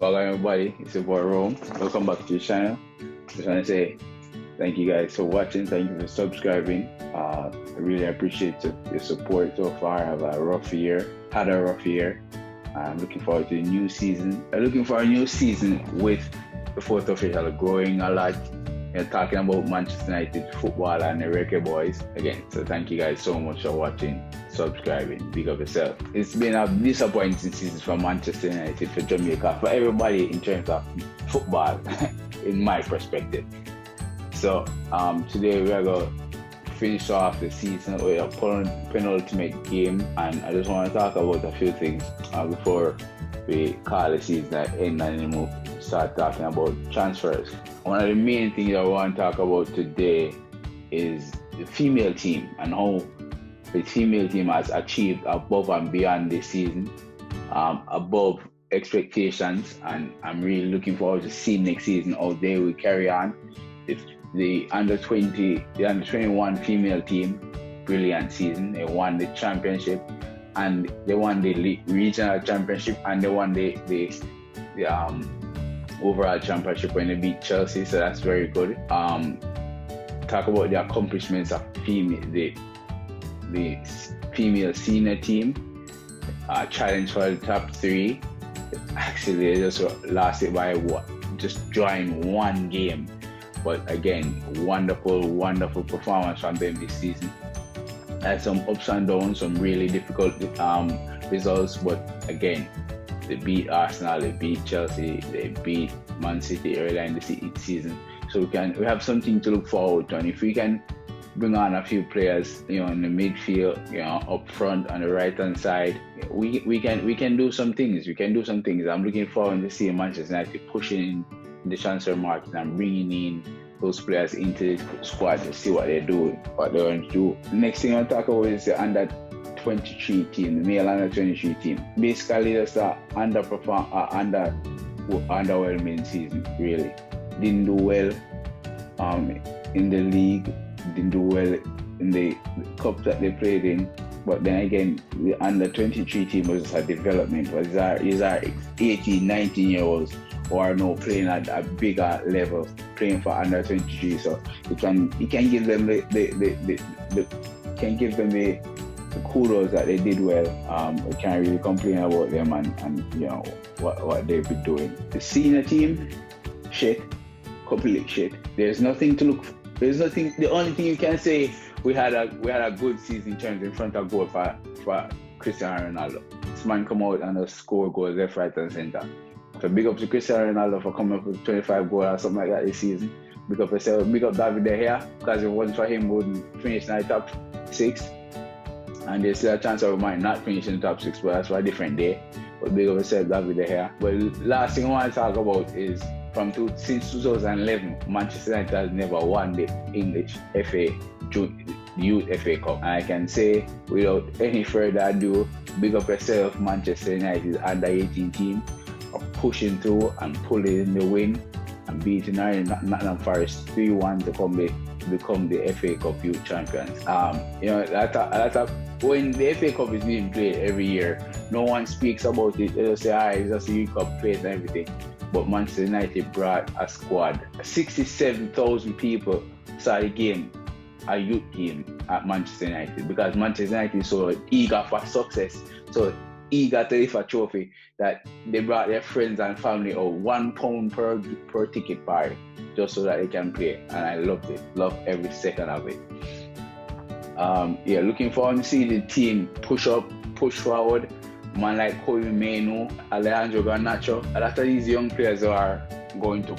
Welcome everybody, it's your boy Rome. Welcome back to the channel. Just want to say thank you guys for watching, thank you for subscribing. I really appreciate your support so far. I have a rough year, had a rough year. I'm looking forward to a new season. I'm looking for a new season with the fourth official growing a lot. Talking about Manchester United football and the Reggae Boys again. So thank you guys so much for watching, subscribing, big up yourself. It's been a disappointing season for Manchester United, for Jamaica, for everybody in terms of football, in my perspective. So today we are going to finish off the season with a penultimate game, and I just want to talk about a few things before we call the season at end and then we'll start talking about transfers. One of the main things I want to talk about today is the female team and how the female team has achieved above and beyond this season, above expectations, and I'm really looking forward to seeing next season how they will carry on. The under 21 female team, brilliant season. They won the championship, and they won the regional championship, and they won the overall championship when they beat Chelsea, so that's very good. Talk about the accomplishments of the female senior team. Challenge for the top 3. Actually, they just lost it by just drawing one game, but again, wonderful performance from them this season. Had some ups and downs, some really difficult results, but again, they beat Arsenal, they beat Chelsea, they beat Man City earlier in the season. So we have something to look forward to, and if we can bring on a few players, in the midfield, up front on the right hand side, we can do some things. I'm looking forward to seeing Manchester United pushing in the transfer market and bringing in those players into the squad to see what they're going to do. Next thing I'll talk about is the under 23 team, the male under 23 team. Basically, just underwhelming season, really. Didn't do well in the league, didn't do well in the cups that they played in. But then again, the under 23 team was a development. These are 18, 19-year-olds who are now playing at a bigger level, playing for under 23. So you can give them the kudos that they did well. We can't really complain about them and what they've been doing. The senior team, shit, complete shit. There's nothing to look. The only thing you can say, we had a good season in terms in front of goal for Cristiano Ronaldo. This man come out and score goals left, right, and center. So big up to Cristiano Ronaldo for coming up with 25 goals or something like that this season. Big up yourself. Big up David De Gea, because if it wasn't for him, we wouldn't finish in the top 6. And there's still a chance that we might not finish in the top 6, but that's for a different day. But big up yourself, David De Gea. But last thing I want to talk about is since 2011, Manchester United has never won the English Youth FA Cup. And I can say, without any further ado, big up yourself, Manchester United under 18 team are pushing through and pulling in the win and beating Nottingham Forest 3-1 to become the FA Cup Youth Champions. When the FA Cup is being played every year, no one speaks about it. They just say, it's just a Youth Cup played and everything. But Manchester United brought a squad. 67,000 people saw the game, a youth game at Manchester United, because Manchester United is so eager for success, so eager to lift a trophy, that they brought their friends and family out £1 per ticket party just so that they can play. And I loved it. Loved every second of it. Looking forward to see the team push forward. Man like Kobe Menu, Alejandro Garnacho, a lot of these young players are going to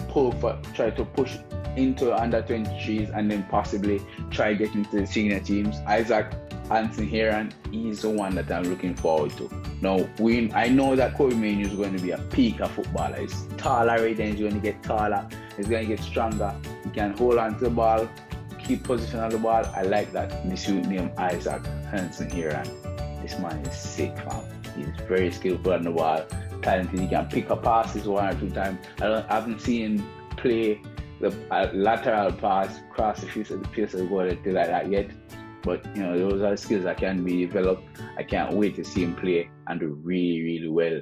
try to push into under 23s and then possibly try getting to the senior teams. Isaac Anthony Heron, he's the one that I'm looking forward to. Now, I know that Kobe Menu is going to be a peak of footballer. He's taller already, and he's going to get taller. He's going to get stronger. He can hold on to the ball, keep position on the ball. I like that. This youth named Isaac Anthony Heron. This man is sick, fam. He's very skillful on the ball, talented. He can pick up passes 1 or 2 times. I haven't seen him play the lateral pass, cross the face of the goal, anything like that yet. But those are skills that can be developed. I can't wait to see him play and do really, really well.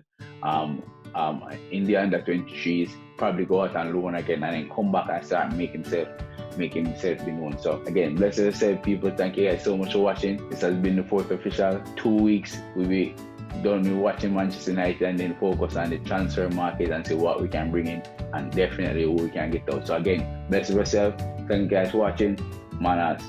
in the under 23s, probably go out and loan again and then come back and start making himself be known. So again, bless yourself, people. Thank you guys so much for watching. This has been the fourth official. 2 weeks we'll be done with watching Manchester United and then focus on the transfer market and see what we can bring in and definitely who we can get out. So again, bless yourself. Thank you guys for watching. Manaz.